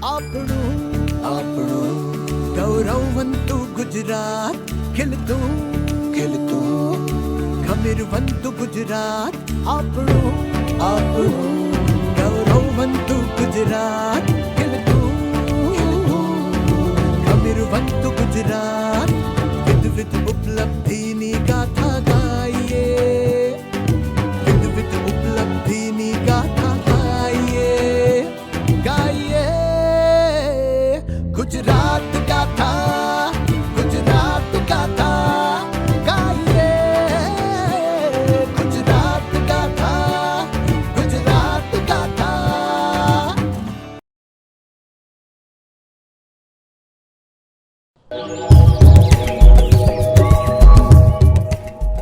આપણું ગૌરવવંતું ગુજરાત, ખીલતું ખમીરવંતું ગુજરાત, આપણું ગૌરવવંતું ગુજરાત, ખીલતું ખમીરવંતું ગુજરાત, વિવિધ ઉપલબ્ધિની ગાથા ગાઈએ, વિવિધ ઉપલબ્ધિની ગાથા ગાઈએ, ગુજરાત ગાથા, ગુજરાત ગાથા ગાઈએ, ગુજરાત ગાથા, ગુજરાત ગાથા.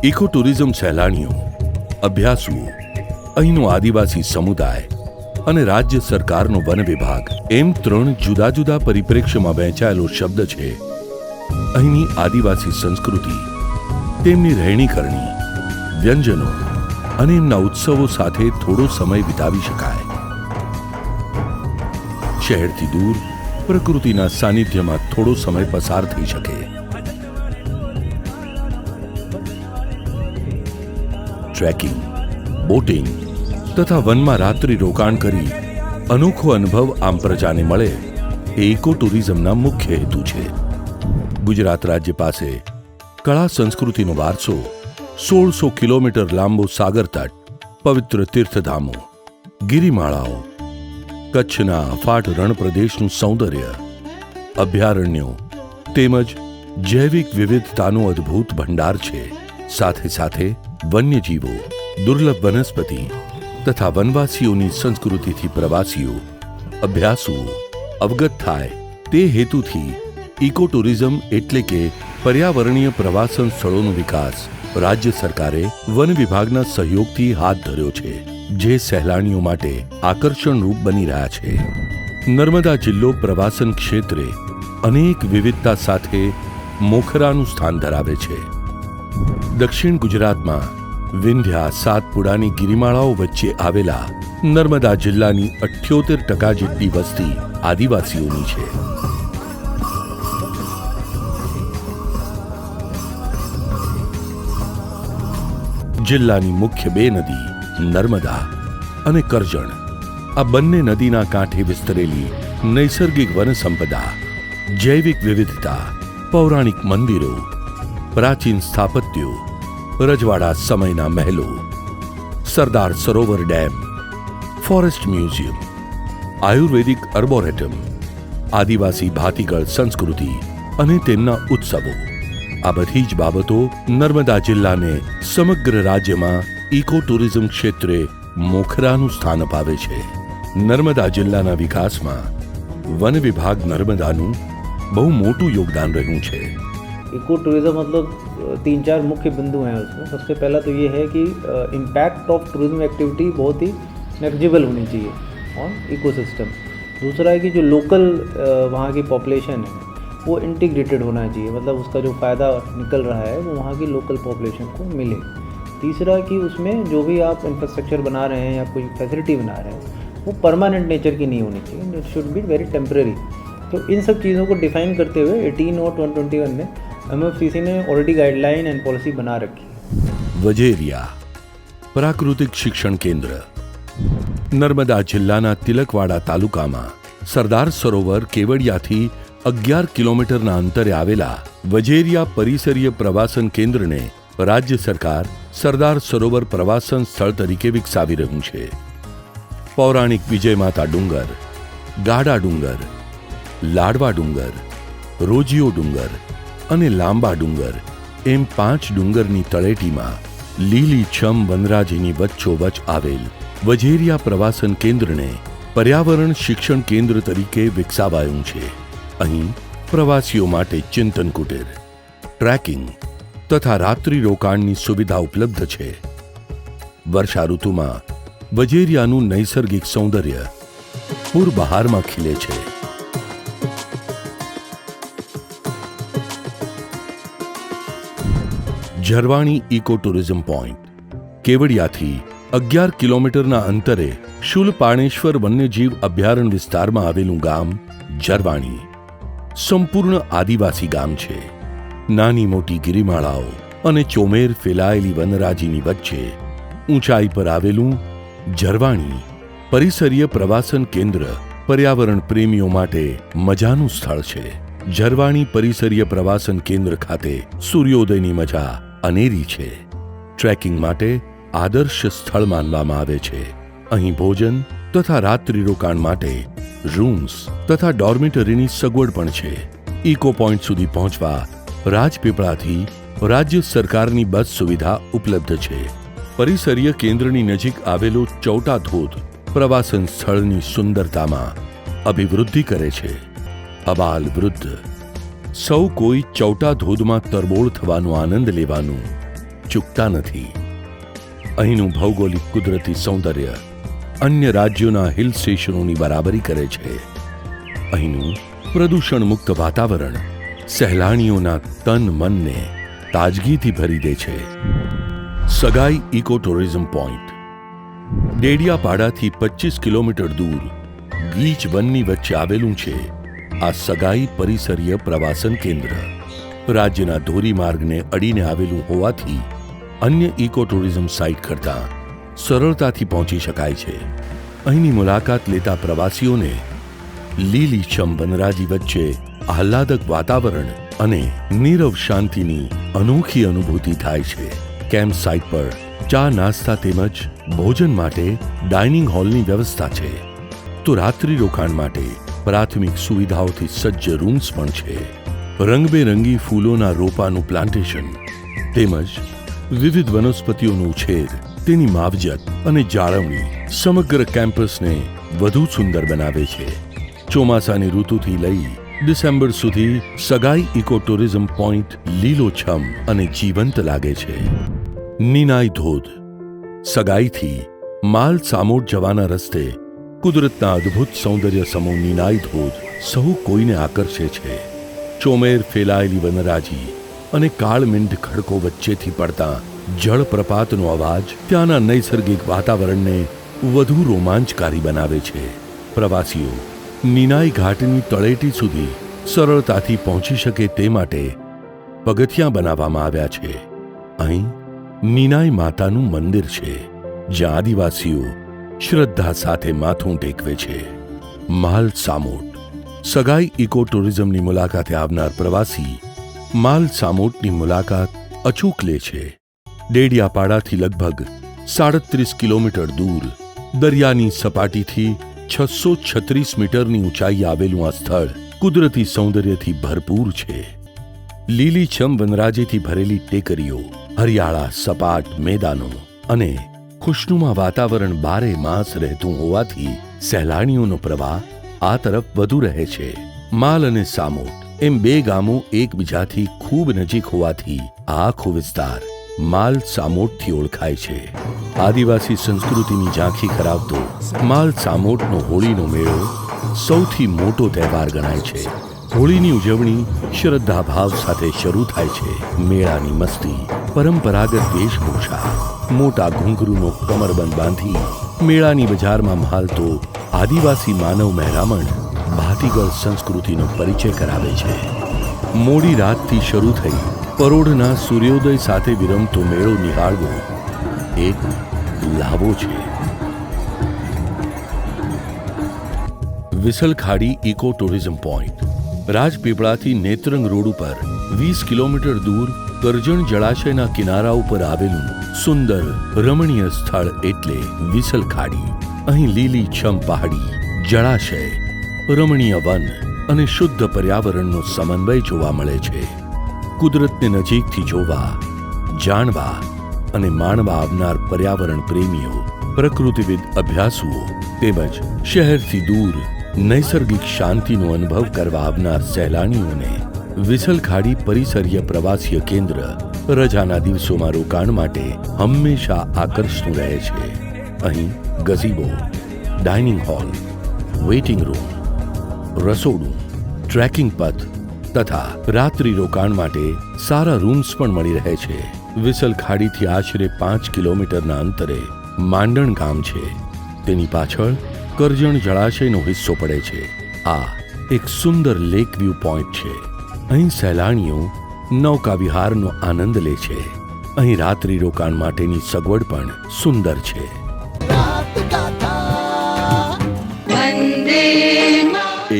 ઇકો ટુરિઝમ સહેલાણીઓ, અભ્યાસુઓ, અહીંનો આદિવાસી સમુદાય અને રાજ્ય સરકારનો વન વિભાગ એમ ત્રણ જુદા જુદા પરિપ્રેક્ષ્યમાં વહેંચાયેલો શબ્દ છે. અહીંની આદિવાસી સંસ્કૃતિ, તેમની રહેણી કરણી, વ્યંજનો અને એમના ઉત્સવો સાથે થોડો સમય વિતાવી શકાય. શહેરથી દૂર પ્રકૃતિના સાનિધ્યમાં થોડો સમય પસાર થઈ શકે. ટ્રેકિંગ, બોટિંગ તથા વનમાં રાત્રિ રોકાણ કરી અનોખો અનુભવ આમ પ્રજાને મળે એ ઇકો ટુરિઝમના મુખ્ય હેતુ છે. ગુજરાત રાજ્ય પાસે કળા સંસ્કૃતિનો વારસો, 1600 કિલોમીટર લાંબો સાગર તટ, પવિત્ર તીર્થધામો, ગિરિમાળાઓ, કચ્છના અફાટ રણ પ્રદેશનું સૌંદર્ય, અભયારણ્યો તેમજ જૈવિક વિવિધતાનો અદ્ભુત ભંડાર છે. સાથે સાથે વન્યજીવો, દુર્લભ વનસ્પતિ તથા વનવાસીઓની સંસ્કૃતિથી પ્રવાસીઓ, અભ્યાસુઓ અવગત થાય તે હેતુથી ઇકો ટુરિઝમ એટલે કે પર્યાવરણીય પ્રવાસન સ્થળોનો વિકાસ રાજ્ય સરકારે વન વિભાગના સહયોગથી હાથ ધર્યો છે, જે સહેલાણીઓ માટે આકર્ષણરૂપ બની રહ્યા છે. નર્મદા જિલ્લો પ્રવાસન ક્ષેત્રે અનેક વિવિધતા સાથે મોખરાનું સ્થાન ધરાવે છે. દક્ષિણ ગુજરાતમાં વિંધ્યા સાતપુડાની ગિરિમાળાઓ વચ્ચે આવેલા નર્મદા જિલ્લાની 78% જેટલી વસ્તી આદિવાસીઓની છે. જિલ્લાની મુખ્ય બે નદી નર્મદા અને કરજણ, આ બંને નદીના કાંઠે વિસ્તરેલી નૈસર્ગિક વન સંપદા, જૈવિક વિવિધતા, પૌરાણિક મંદિરો, પ્રાચીન સ્થાપત્યો, રજવાડા સમયના મહેલો, Sardar Sarovar dam, forest museum, આયુર્વેદિક અર્બોરેટમ, આદિવાસી ભાતીગળ સંસ્કૃતિ અને તેમના ઉત્સવો, આ બધી જ બાબતો નર્મદા જિલ્લાને સમગ્ર રાજ્યમાં ઇકો ટુરિઝમ ક્ષેત્રે મોખરાનું સ્થાન અપાવે છે. નર્મદા જિલ્લાના વિકાસમાં વન વિભાગ નર્મદાનું બહુ મોટું યોગદાન રહ્યું છે. इको टूरिज़्म मतलब 3-4 मुख्य बिंदु हैं उसमें. सबसे पहला तो ये है कि इम्पैक्ट ऑफ टूरिज्म एक्टिविटी बहुत ही नेग्लिजिबल होनी चाहिए ऑन इकोसिस्टम. दूसरा है कि जो लोकल वहाँ की पॉपुलेशन है वो इंटीग्रेटेड होना चाहिए, मतलब उसका जो फ़ायदा निकल रहा है वो वहाँ की लोकल पॉपुलेशन को मिले. तीसरा कि उसमें जो भी आप इंफ्रास्ट्रक्चर बना रहे हैं या कोई फैसिलिटी बना रहे हैं वो परमानेंट नेचर की नहीं होनी चाहिए, it should be very temporary. तो इन सब चीज़ों को डिफ़ाइन करते हुए 18 और 121 में MFCC ने ऑलरेडी गाइडलाइन एंड पॉलिसी बना रखी. વજેરિયા પ્રાકૃતિક શિક્ષણ કેન્દ્ર નર્મદા જિલ્લાના તિલકવાડા તાલુકામાં સરદાર સરોવર કેવડિયાથી 11 કિલોમીટરના અંતરે આવેલા વજેરિયા પરિસરીય પ્રવાસન કેન્દ્રને રાજ્ય સરકાર સરદાર સરોવર પ્રવાસન સ્થળ તરીકે વિકસાવી રહ્યું છે. પૌરાણિક વિજયમાતા ડુંગર, ગાડા ડુંગર, લાડવા ડુંગર, રોજીયો ડુંગર અને લાંબા ડુંગર એમ 5 ડુંગરની તળેટીમાં લીલી છમ વનરાજીની વચ્ચોવચ આવેલ વજેરિયા પ્રવાસન કેન્દ્રને પર્યાવરણ શિક્ષણ કેન્દ્ર તરીકે વિકસાવાયું છે. અહીં પ્રવાસીઓ માટે ચિંતન કુટીર, ટ્રેકિંગ તથા રાત્રિ રોકાણની સુવિધા ઉપલબ્ધ છે. વર્ષા ઋતુમાં વજેરિયાનું નૈસર્ગિક સૌંદર્ય પૂરબહારમાં ખીલે છે. ઝરવાણી ઇકો ટુરિઝમ પોઈન્ટ કેવડિયાથી 11 કિલોમીટરના અંતરે શૂલપાણેશ્વર વન્યજીવ અભયારણ્ય વિસ્તારમાં આવેલું ગામ જરવાણી સંપૂર્ણ આદિવાસી ગામ છે. નાની મોટી ગિરિમાળાઓ અને ચોમેર ફેલાયેલી વનરાજીની વચ્ચે ઊંચાઈ પર આવેલું જરવાણી પરિસરીય પ્રવાસન કેન્દ્ર પર્યાવરણ પ્રેમીઓ માટે મજાનું સ્થળ છે. જરવાણી પરિસરીય પ્રવાસન કેન્દ્ર ખાતે સૂર્યોદયની મજા અનેરી છે. ટ્રેકિંગ માટે આદર્શ સ્થળ માનવામાં આવે છે. અહીં ભોજન તથા રાત્રિ રોકાણ માટે રૂમ્સ તથા ડોર્મિટરીની સગવડ પણ છે. ઇકો પોઈન્ટ સુધી પહોંચવા રાજપીપળાથી રાજ્ય સરકારની બસ સુવિધા ઉપલબ્ધ છે. પરિસરીય કેન્દ્રની નજીક આવેલો ચૌટા ધોધ પ્રવાસન સ્થળની સુંદરતામાં અભિવૃદ્ધિ કરે છે. અબાલ વૃદ્ધ સૌ કોઈ ચૌટા ધોધમાં તરબોળ થવાનો આનંદ લેવાનું ચૂકતા નથી. અહીંનું ભૌગોલિક કુદરતી સૌંદર્ય અન્ય રાજ્યોના હિલ સ્ટેશનોની બરાબરી કરે છે. અહીંનું પ્રદૂષણ મુક્ત વાતાવરણ સહેલાણીઓના તન મનને તાજગીથી ભરી દે છે. સગાઈ ઇકો ટુરિઝમ પોઈન્ટ ડેડિયાપાડાથી 25 કિલોમીટર દૂર ગીચ વનની વચ્ચે આવેલું છે આ સગાઈ પરિસરીય પ્રવાસન કેન્દ્ર. રાજ્યના ધોરીમાર્ગને અડીને આવેલું હોવાથી અન્ય ઇકો ટુરિઝમ સાઇટ કરતાં સરળતાથી પહોંચી શકાય છે. અહીંની મુલાકાત લેતા પ્રવાસીઓને લીલીછમ વનરાજી વચ્ચે આહલાદક વાતાવરણ અને નીરવ શાંતિની અનોખી અનુભૂતિ થાય છે. કેમ્પ સાઇટ પર ચા નાસ્તા તેમજ ભોજન માટે ડાઇનિંગ હોલની વ્યવસ્થા છે. તો રાત્રિ રોકાણ માટે પ્રાથમિક સુવિધાઓથી સજ્જ રૂમ્સ પણ છે. રંગબેરંગી ફૂલોના રોપાનું પ્લાન્ટેશન તેમજ વિવિધ વનસ્પતિઓનો ઉછેર, તેની માવજત અને જાળવણી સમગ્ર કેમ્પસને વધુ સુંદર બનાવે છે. ચોમાસાની ઋતુથી લઈ ડિસેમ્બર સુધી સગાઈ ઇકો ટુરિઝમ પોઈન્ટ લીલોછમ અને જીવંત લાગે છે. નીનાઈ ધોધ સગાઈથી માલ સામોટ જવાના રસ્તે કુદરતના અદ્ભુત સૌંદર્ય સમો નીનાઈ ધોધ સહુ કોઈને આકર્ષે છે. ચોમેર ફેલાયેલી વનરાજી અને કાળમીંડ ખડકો વચ્ચેથી પડતા જળપ્રપાતનો અવાજ ત્યાંના નૈસર્ગિક વાતાવરણને વધુ રોમાંચકારી બનાવે છે. પ્રવાસીઓ નીનાઈ ઘાટની તળેટી સુધી સરળતાથી પહોંચી શકે તે માટે પગથિયાં બનાવવામાં આવ્યા છે. અહીં નીનાઈ માતાનું મંદિર છે જ્યાં આદિવાસીઓ શ્રદ્ધા સાથે માથું ટેકવે છે. માલ સામોટ સગાઈ ઇકો ટુરિઝમની મુલાકાતે આવનાર પ્રવાસી માલ સામોટની મુલાકાત અચૂક લે છે. ડેડિયાપાડાથી લગભગ 37 કિલોમીટર દૂર દરિયાની સપાટીથી 636 મીટરની ઊંચાઈ આવેલું આ સ્થળ કુદરતી સૌંદર્યથી ભરપૂર છે. લીલીછમ વનરાજીથી ભરેલી ટેકરીઓ, હરિયાળા સપાટ મેદાનો અને ખુશનુમા વાતાવરણ બારે માસ રહેતું હોવાથી સહેલાણીઓનો પ્રવાહ આ તરફ વધુ રહે છે. માલ અને સામોટ એમ બે ગામો એકબીજાથી ખૂબ નજીક હોવાથી આ આખો વિસ્તાર માલ સામોટથી ઓળખાય છે. આદિવાસી સંસ્કૃતિની ઝાંખી કરાવતો માલ સામોટનો હોળીનો મેળો સૌથી મોટો તહેવાર ગણાય છે. હોળીની ઉજવણી શ્રદ્ધાભાવ સાથે શરૂ થાય છે. મેળાની મસ્તી, પરંપરાગત વેશભૂષા, મોટા ઘૂંઘરૂનો કમરબંધ બાંધી મેળાની બજારમાં મહાલતો આદિવાસી માનવ મહેરામણ ભાતીગળ સંસ્કૃતિનો પરિચય કરાવે છે. મોડી રાતથી શરૂ થઈ પરોઢના સૂર્યોદય સાથે વિરમતો મેળો નિહાળવો એક લાવો છે. વિસલખાડી ઇકો ટુરિઝમ પોઈન્ટ રાજપીપળાથી નેત્રંગ રોડ ઉપર 20 કિલોમીટર દૂર કરજણ જળાશયના કિનારા ઉપર આવેલું સુંદર રમણીય સ્થળ એટલે વિસલખાડી. અહીં લીલીછમ પહાડી, જળાશય, રમણીય વન અને શુદ્ધ પર્યાવરણનો સમન્વય જોવા મળે છે. કુદરતને નજીકથી જોવા, જાણવા અને માણવા આવનાર પર્યાવરણ પ્રેમીઓ, પ્રકૃતિવિદ અભ્યાસુઓ તેમજ શહેરથી દૂર નૈસર્ગિક શાંતિનો અનુભવ કરવા આવનાર સહેલાણીઓને વિસલખાડી પરિસરીય પ્રવાસીય કેન્દ્ર રજાના દિવસોમાં રોકાણ માટે હંમેશા આકર્ષતું રહે છે. અહીં gazebo, dining hall, waiting room, રસોડું, ટ્રેકિંગ પથ તથા રાત્રિ રોકાણ માટે સારા રૂમ્સ પણ મળી રહે છે. વિસલખાડીથી આશરે 5 કિલોમીટરના અંતરે માંડણ ગામ છે. તેની પાછળ કરજણ જળાશયનો હિસ્સો પડે છે. આ એક સુંદર લેક વ્યૂ પોઈન્ટ છે. અહીં સહેલાણીઓ નૌકા વિહારનો આનંદ લે છે. અહીં રાત્રિ રોકાણ માટેની સગવડ પણ સુંદર છે. रात गाथा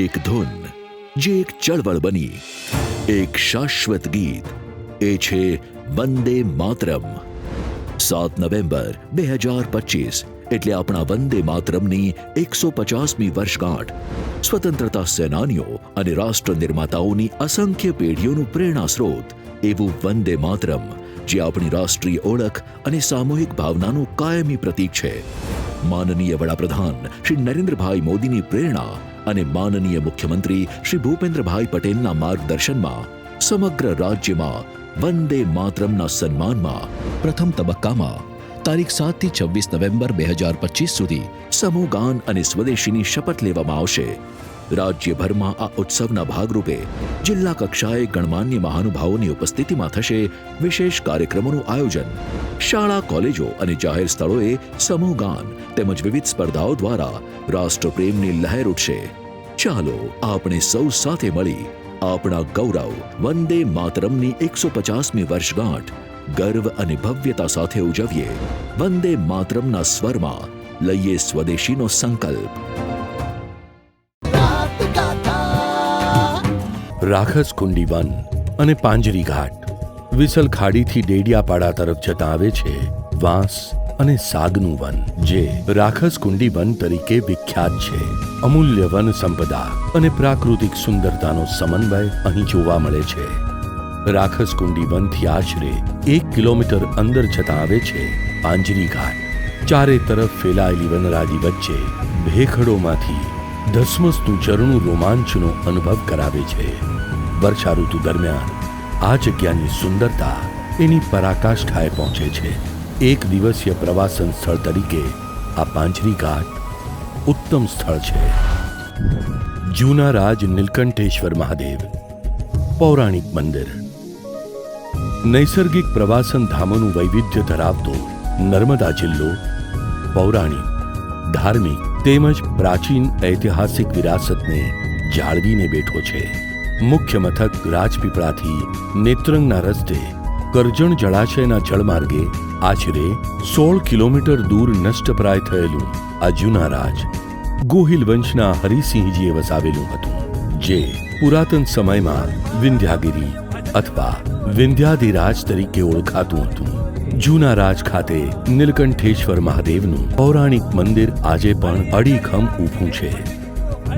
એક ધૂન જે એક ચળવળ બની, એક શાશ્વત ગીત, એ છે વંદે માતરમ. 7 નવેમ્બર 2025 એટલે આપણા વંદે માતરમની 150મી વર્ષગાંઠ. સ્વતંત્રતા સેનાનીઓ અને રાષ્ટ્ર નિર્માતાઓની અસંખ્ય પેઢીઓનું પ્રેરણા સ્ત્રોત એવું વંદે માતરમ, જે આપણી રાષ્ટ્રીય ઓળખ અને સામૂહિક ભાવનાનું કાયમી પ્રતીક છે. માનનીય વડાપ્રધાન શ્રી નરેન્દ્રભાઈ મોદીની પ્રેરણા અને માનનીય મુખ્યમંત્રી શ્રી ભૂપેન્દ્રભાઈ પટેલના માર્ગદર્શનમાં સમગ્ર રાજ્યમાં વંદે માતરમના સન્માનમાં પ્રથમ તબક્કામાં તારીખ 7 થી 26 નવેમ્બર 2025 સુધી સમૂહ ગાન અને સ્વદેશીની શપથ લેવામાં આવશે. રાજ્યભરમાં આ ઉત્સવના ભાગરૂપે જિલ્લા કક્ષાએ ગણમાન્ય મહાનુભાવોની ઉપસ્થિતિમાં થશે વિશેષ કાર્યક્રમોનું આયોજન. શાળા, કોલેજો અને જાહેર સ્થળોએ સમૂહ ગાન તેમજ વિવિધ સ્પર્ધાઓ દ્વારા રાષ્ટ્રપ્રેમની લહેર ઉઠશે. ચાલો આપણે સૌ સાથે મળી આપણા ગૌરવ વંદે માતરમની 150મી વર્ષગાંઠ ગર્વ અને ભવ્યતા સાથે ઉજવીએ. વંદે માતરમના સ્વરમાં લઈએ સ્વદેશીનો સંકલ્પ. रात गाथा રાખસકુંડી વન અને પાંજરી ઘાટ વિસલ ખાડીથી ડેડિયાપાડા તરફ જતા આવે છે વાંસ અને સાગનું વન, જે રાખસકુંડી વન તરીકે વિખ્યાત છે. અમૂલ્ય વન સંપદા અને પ્રાકૃતિક સુંદરતાનો સમન્વય અહીં જોવા મળે છે. રાખસકુંડી વનથી આશરે 1 કિલોમીટર અંદર જતા આવે છે પાંજરી ઘાટ. ચારે તરફ ફેલાયેલી વનરાજી વચ્ચે ભેખડોમાંથી ધસમસતું ઝરણું રોમાંચનો અનુભવ કરાવે છે. વર્ષા ઋતુ દરમિયાન આ જગ્યાની સુંદરતા એની પરાકાષ્ઠાએ પહોંચે છે. એક દિવસીય પ્રવાસન સ્થળ તરીકે આ પાંજરી ઘાટ ઉત્તમ સ્થળ છે. જૂના રાજ નીલકંઠેશ્વર મહાદેવ પૌરાણિક મંદિર. નૈસર્ગિક પ્રવાસન ધામોનું વૈવિધ્ય ધરાવતો નર્મદા જિલ્લો પૌરાણિક, ધાર્મિક તેમજ પ્રાચીન ઐતિહાસિક વિરાસતને જાળવીને બેઠો છે. મુખ્ય મથક રાજપીપળાથી નેત્રંગના રસ્તે કરજણ જળાશયના જળમાર્ગે આશરે 16 કિલોમીટર દૂર નષ્ટપ્રાય થયેલું આ જૂના રાજ ગોહિલ વંશના હરિસિંહજીએ વસાવેલું હતું, જે પુરાતન સમયમાં વિંધ્યાગિરી અથવા વિંધ્યાધિરાજ તરીકે ઓળખાતું હતું. જૂના રાજ ખાતે નીલકંઠેશ્વર મહાદેવનું પૌરાણિક મંદિર આજે પણ અડીખમ ઊભું છે.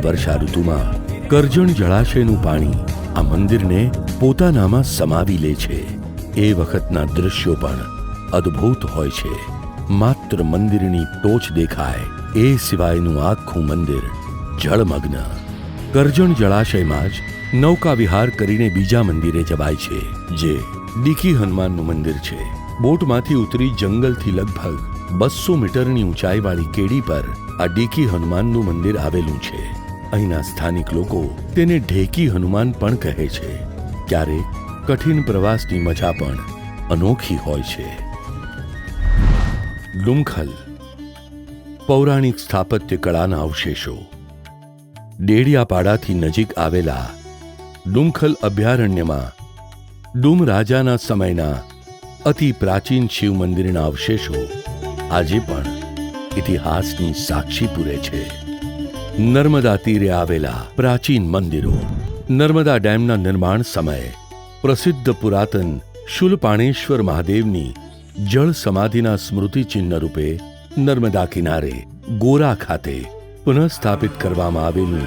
વર્ષા ઋતુમાં કરજણ જળાશયનું પાણી આ મંદિરને પોતાનામાં સમાવી લે છે. એ વખતના દૃશ્યો પણ અદ્ભુત હોય છે. માત્ર મંદિરની ટોચ દેખાય એ સિવાયનું આખું મંદિર જળમગ્ન. કરજણ જળાશયમાં જ નૌકા વિહાર કરીને બીજા મંદિરે જવાય છે, જે ડીકી હનુમાનનું મંદિર છે. બોટમાંથી ઉતરી જંગલથી લગભગ 200 મીટરની ઊંચાઈવાળી કેડી પર આ ડીકી હનુમાનનું મંદિર આવેલું છે. અહીંના સ્થાનિક લોકો તેને ઢેકી હનુમાન પણ કહે છે. ક્યારેક કઠિન પ્રવાસની મજા પણ અનોખી હોય છે. ડુમખલ પૌરાણિક સ્થાપત્ય કળાના અવશેષો. ડેડિયાપાડાથી નજીક આવેલા ડુમખલ અભયારણ્યમાં ડુમ રાજાના સમયના અતિ પ્રાચીન શિવ મંદિરના અવશેષો આજે પણ ઇતિહાસની સાક્ષી પૂરે છે. નર્મદા તીરે આવેલા પ્રાચીન મંદિરો. નર્મદા ડેમના નિર્માણ સમયે પ્રસિદ્ધ પુરાતન શૂલપાણેશ્વર મહાદેવની જળ સમાધિના સ્મૃતિચિહ્ન રૂપે નર્મદા કિનારે ગોરા ખાતે પુનઃસ્થાપિત કરવામાં આવેલું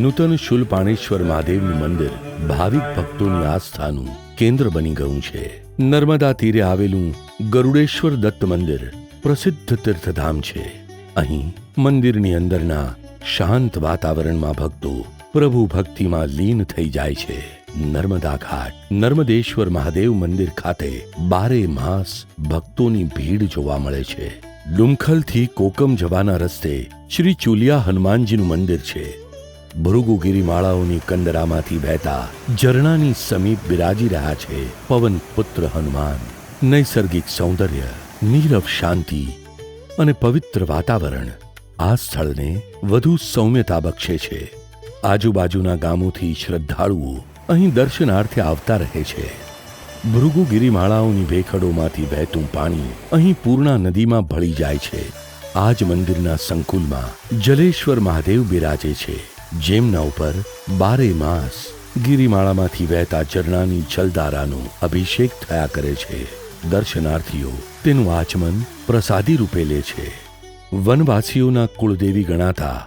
નૂતન શૂલપાણેશ્વર મહાદેવનું મંદિર ભાવિક ભક્તોની આસ્થાનું કેન્દ્ર બની ગયું છે. નર્મદા તીરે આવેલું ગરુડેશ્વર દત્ત મંદિર પ્રસિદ્ધ તીર્થધામ છે. અહીં મંદિરની અંદરના શાંત વાતાવરણમાં ભક્તો પ્રભુ ભક્તિમાં લીન થઈ જાય છે. નર્મદા ઘાટ નર્મદેશ્વર મહાદેવ મંદિર ખાતે 12 માસ ભક્તોની ભીડ જોવા મળે છે. ડુમખલથી કોકમ જવાના રસ્તે શ્રી ચુલિયા હનુમાનજીનું મંદિર છે. ભૃગુગીરી માળાઓની કંદરામાંથી વહેતા ઝરણાની સમીપ બિરાજી રહ્યા છે પવન પુત્ર હનુમાન. નૈસર્ગિક સૌંદર્ય, નીરવ શાંતિ અને પવિત્ર વાતાવરણ આ સ્થળને વધુ સૌમ્યતા બક્ષે છે. આજુબાજુના ગામોથી શ્રદ્ધાળુઓ અહીં દર્શનાર્થે આવતા રહે છે. ભૃગુ ગિરિમાળાઓની ભેખડોમાંથી વહેતું પાણી અહીં પૂર્ણા નદીમાં ભળી જાય છે. આ જ મંદિરના સંકુલમાં જલેશ્વર મહાદેવ બિરાજે છે, જેમના ઉપર 12 માસ ગિરિમાળામાંથી વહેતા ઝરણાની જલધારાનો અભિષેક થયા કરે છે. દર્શનાર્થીઓ તેનું આચમન પ્રસાદી રૂપે લે છે. વનવાસીઓના કુળદેવી ગણાતા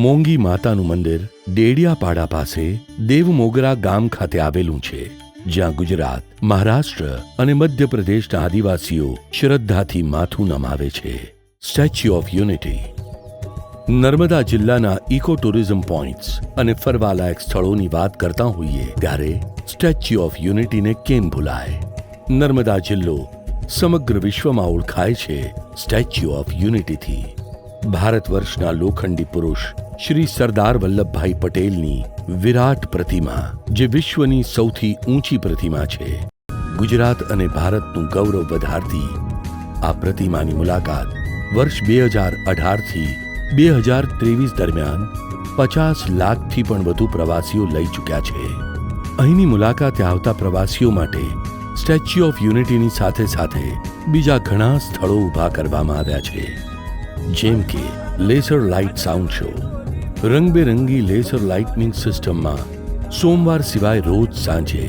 મોંગી માતાનું મંદિર ડેડિયાપાડા પાસે દેવમોગરા ગામ ખાતે આવેલું છે, જ્યાં ગુજરાત, મહારાષ્ટ્ર અને મધ્યપ્રદેશના આદિવાસીઓ શ્રદ્ધાથી માથું નમાવે છે. Statue of unity. નર્મદા જિલ્લાના ઇકો ટુરિઝમ પોઇન્ટ્સ અને ફરવાલાયક સ્થળોની વાત કરતા હોઈએ ત્યારે સ્ટેચ્યુ ઓફ યુનિટીને કેમ ભૂલાય? નર્મદા જિલ્લો સમગ્ર વિશ્વમાં ઓળખાય છે સ્ટેચ્યુ ઓફ યુનિટીથી. ભારત વર્ષના લોખંડી પુરુષ શ્રી સરદાર વલ્લભભાઈ પટેલની વિરાટ પ્રતિમા, જે વિશ્વની સૌથી ઊંચી પ્રતિમા છે. ગુજરાત અને ભારતનું ગૌરવ વધારતી આ પ્રતિમાની મુલાકાત વર્ષ 2018થી 2023 દરમિયાન 50 લાખથી પણ વધુ પ્રવાસીઓ લઈ ચૂક્યા છે. અહીંની મુલાકાતે આવતા પ્રવાસીઓ માટે સ્ટેચ્યુ ઓફ યુનિટીની સાથે સાથે બીજા ઘણા સ્થળો ઊભા કરવામાં આવ્યા છે, જેમ કે લેસર લાઇટ સાઉન્ડ શો. રંગબેરંગી લેસર લાઇટનિંગ સિસ્ટમમાં સોમવાર સિવાય રોજ સાંજે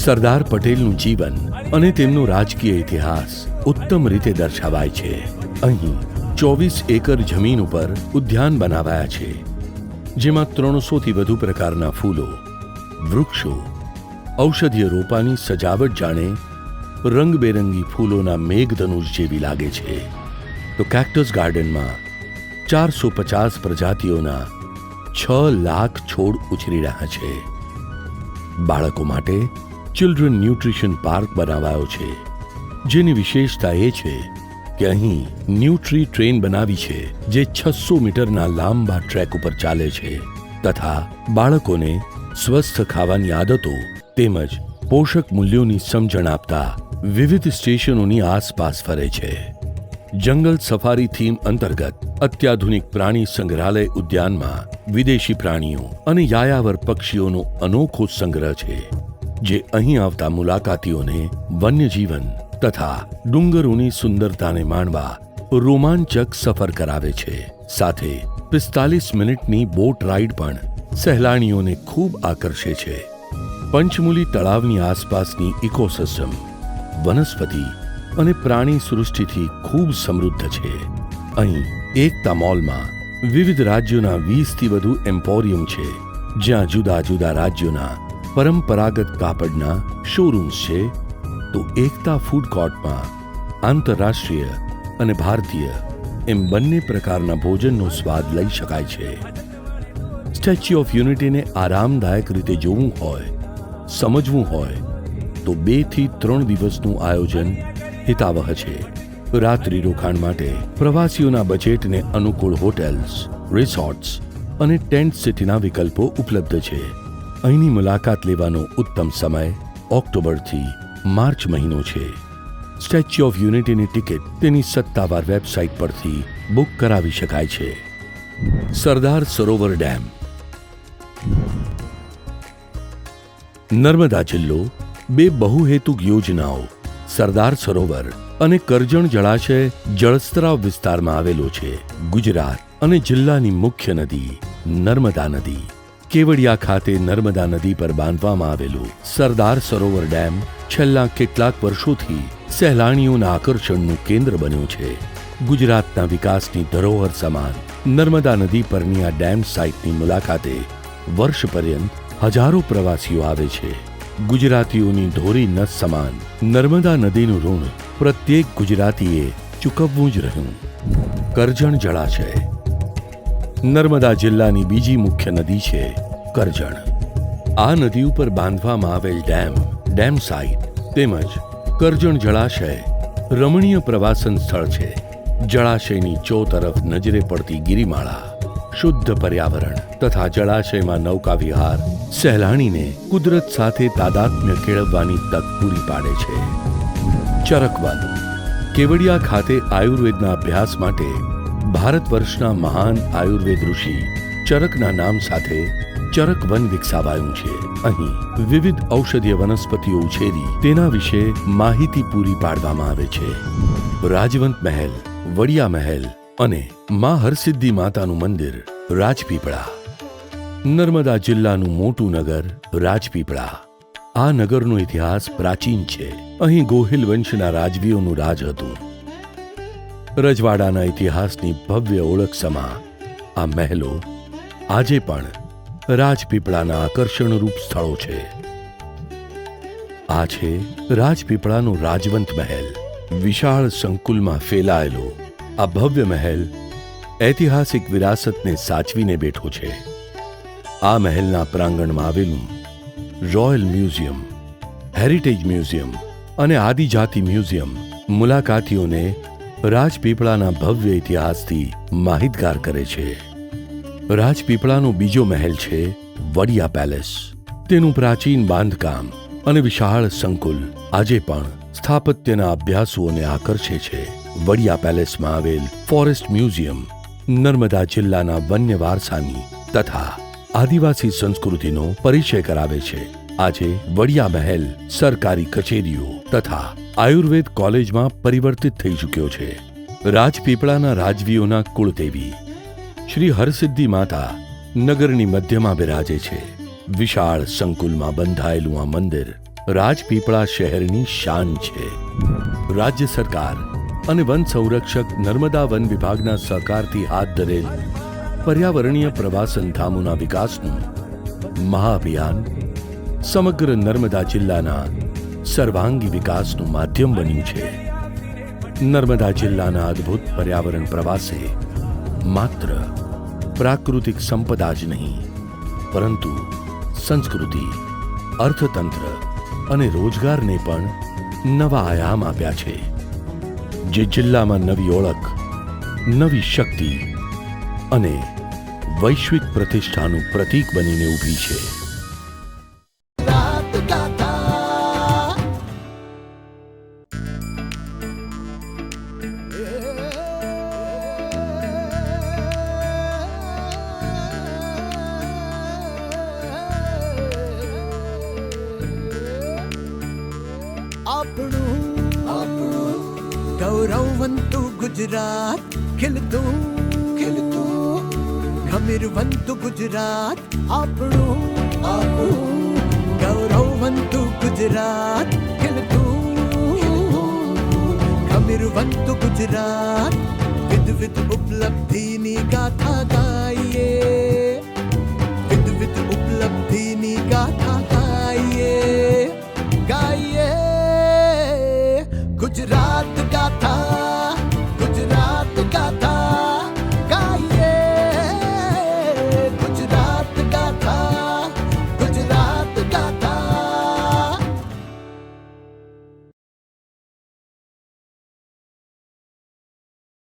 સરદાર પટેલનું જીવન અને તેમનો રાજકીય ઇતિહાસ ઉત્તમ રીતે દર્શાવાય છે. અહીં 24 એકર જમીન ઉપર ઉદ્યાન બનાવાયા છે, જેમાં 300થી વધુ પ્રકારના ફૂલો, વૃક્ષો, ઔષધીય રોપાની સજાવટ જાણે રંગબેરંગી ફૂલોના મેઘધનુષ જેવી લાગે છે. તો કેક્ટસ ગાર્ડનમાં 450 પ્રજાતિઓના 6 લાખ છોડ ઉછરી રહ્યા છે. બાળકો માટે ચિલ્ડ્રન ન્યુટ્રિશન પાર્ક બનાવાયો છે, જેની વિશેષતા એ છે કે અહીં ન્યુટ્રી ટ્રેન બનાવી છે, જે 600 મીટરના લાંબા ટ્રેક ઉપર ચાલે છે તથા બાળકોને સ્વસ્થ ખાવાની આદતો તેમજ પોષક મૂલ્યોની સમજણ આપતા વિવિધ સ્ટેશનોની આસપાસ ફરે છે. જંગલ સફારી થીમ અંતર્ગત અત્યાધુનિક પ્રાણી સંગ્રહાલય ઉદ્યાનમાં વિદેશી પ્રાણીઓ અને યાયાવર પક્ષીઓનો અનોખો સંગ્રહ છે, જે અહીં આવતા મુલાકાતીઓને વન્યજીવન તથા ડુંગરોની સુંદરતાને માણવા રોમાંચક સફર કરાવે છે. સાથે 45 મિનિટની બોટ રાઇડ પણ સહેલાણીઓને ખૂબ આકર્ષે છે. પંચમુલી તળાવની આસપાસની ઇકોસિસ્ટમ વનસ્પતિ અને પ્રાણી સૃષ્ટિથી ખૂબ સમૃદ્ધ છે. અહીં એકતા મોલમાં વિવિધ રાજ્યોના 20થી વધુ એમ્પોરિયમ છે, જ્યાં જુદા જુદા રાજ્યોના પરંપરાગત કાપડના શોરૂમ્સ છે. તો એકતા ફૂડ કોર્ટમાં આંતરરાષ્ટ્રીય અને ભારતીય એમ બંને પ્રકારના ભોજનનો સ્વાદ લઈ શકાય છે. સ્ટેચ્યુ ઓફ યુનિટીને આરામદાયક રીતે જોવું હોય, સમજવું હોય તો 2 થી 3 દિવસનું આયોજન હિતાવહ છે. રાત્રિ રોકાણ માટે પ્રવાસીઓના બજેટને અનુકૂળ હોટેલ્સ, રિસોર્ટ્સ અને ટેન્ટ સિટીના વિકલ્પો ઉપલબ્ધ છે. અહીંની મુલાકાત લેવાનો ઉત્તમ સમય ઓક્ટોબરથી માર્ચ મહિનો છે. સ્ટેચ્યુ ઓફ યુનિટીની ટિકિટ તેની સત્તાવાર વેબસાઇટ પરથી બુક કરાવી શકાય છે. સરદાર સરોવર ડેમ. નર્મદા જિલ્લો 2 બહુહેતુક યોજનાઓ સરદાર સરોવર અને કરજણ જળાશય જળસ્તરાવ વિસ્તારમાં આવેલો છે. ગુજરાત અને જિલ્લાની મુખ્ય નદી નર્મદા નદી. કેવડિયા ખાતે નર્મદા નદી પર બાંધવામાં આવેલું સરદાર સરોવર ડેમ છેલ્લા કેટલાક વર્ષોથી સહેલાણીઓના આકર્ષણનું કેન્દ્ર બન્યું છે. ગુજરાતના વિકાસની ધરોહર સમાન નર્મદા નદી પરની આ ડેમ સાઇટની મુલાકાતે વર્ષ પર્યંત હજારો પ્રવાસીઓ આવે છે. ગુજરાતીઓની ધોરી નસ સમાન નર્મદા નદીનું ઋણ પ્રત્યેક ગુજરાતીએ ચૂકવવું જ રહ્યું. કરજણ જળાશય. નર્મદા જિલ્લાની બીજી મુખ્ય નદી છે કરજણ. આ નદી ઉપર બાંધવામાં આવેલ ડેમ સાઇટ તેમજ કરજણ જળાશય રમણીય પ્રવાસન સ્થળ છે. જળાશયની ચોતરફ નજરે પડતી ગિરિમાળા, શુદ્ધ પર્યાવરણ તથા જળાશયમાં નૌકા વિહાર સહેલાણીને કુદરત સાથે તાદાત્મ્ય કેળવવાની તક પૂરી પાડે છે. ચરકવન. કેવડિયા ખાતે આયુર્વેદના અભ્યાસ માટે ભારત વર્ષના મહાન આયુર્વેદ ઋષિ ચરકના નામ સાથે ચરક વન વિકસાવાયું છે. અહીં વિવિધ ઔષધીય વનસ્પતિઓ ઉછેરી તેના વિશે માહિતી પૂરી પાડવામાં આવે છે. રાજવંત મહેલ, વડિયા મહેલ અને મા હરસિદ્ધિ માતાનું મંદિર રાજપીપળા. નર્મદા જિલ્લાનું મોટું નગર રાજપીપળા. આ નગરનો ઇતિહાસ પ્રાચીન છે. અહીં ગોહિલ વંશના રાજવીઓનું રાજ હતું. રજવાડાના ઇતિહાસની ભવ્ય ઓળખ સમા આ મહેલો આજે પણ રાજપીપળાના આકર્ષણરૂપ સ્થળો છે. આ છે રાજપીપળાનો રાજવંત મહેલ. વિશાળ સંકુલમાં ફેલાયેલો આ ભવ્ય મહેલ ઐતિહાસિક વિરાસતને સાચવીને બેઠો છે. આ મહેલના પ્રાંગણમાં આવેલું રોયલ મ્યુઝિયમ, હેરિટેજ મ્યુઝિયમ અને આદિજાતિ મ્યુઝિયમ મુલાકાતીઓને રાજપીપળાના ભવ્ય ઇતિહાસથી માહિતગાર કરે છે. રાજપીપળાનો બીજો મહેલ છે વડિયા પેલેસ. તેનું પ્રાચીન બાંધકામ અને વિશાળ સંકુલ આજે પણ સ્થાપત્યના અભ્યાસુઓને આકર્ષે છે. વડિયા પેલેસમાં આવેલ ફોરેસ્ટ મ્યુઝિયમ નર્મદા જિલ્લાના વન્ય વારસાની તથા આદિવાસી સંસ્કૃતિનો પરિચય કરાવે છે. આજે વડિયા મહેલ સરકારી કચેરીઓ તથા આયુર્વેદ કોલેજમાં પરિવર્તિત થઈ ચૂક્યો છે. રાજપીપળાના રાજવીઓના કુળદેવી શ્રી હરસિદ્ધિ માતા નગરની મધ્યમાં બિરાજે છે. વિશાળ સંકુલમાં બંધાયેલું આ મંદિર રાજપીપળા શહેરની શાન છે. રાજ્ય સરકાર અને વન સંરક્ષક નર્મદા વન વિભાગના સહકારથી હાથ ધરેલ પર્યાવરણીય પ્રવાસન ધામોના વિકાસનું મહાઅભિયાન સમગ્ર નર્મદા જિલ્લાના સર્વાંગી વિકાસનું માધ્યમ બન્યું છે. નર્મદા જિલ્લાના અદ્ભુત પર્યાવરણ પ્રવાસે માત્ર પ્રાકૃતિક સંપદા જ નહીં પરંતુ સંસ્કૃતિ, અર્થતંત્ર અને રોજગારને પણ નવા આયામ આપ્યા છે. જે જિલ્લામાં નવી ઓળખ, નવી શક્તિ અને વૈશ્વિક પ્રતિષ્ઠાનું પ્રતીક બનીને ઊભી છે. रात गाथा આપણું ગૌરવવંતુ ગુજરાત ખીલતું ખમીરવંતુ ગુજરાત આપણું ગૌરવવંતુ ગુજરાત ખીલતું ખમીરવંતુ ગુજરાત વિધ ઉપલબ્ધિની ગાથા ગાઈએ વિધ ઉપલબ્ધિની ગાથા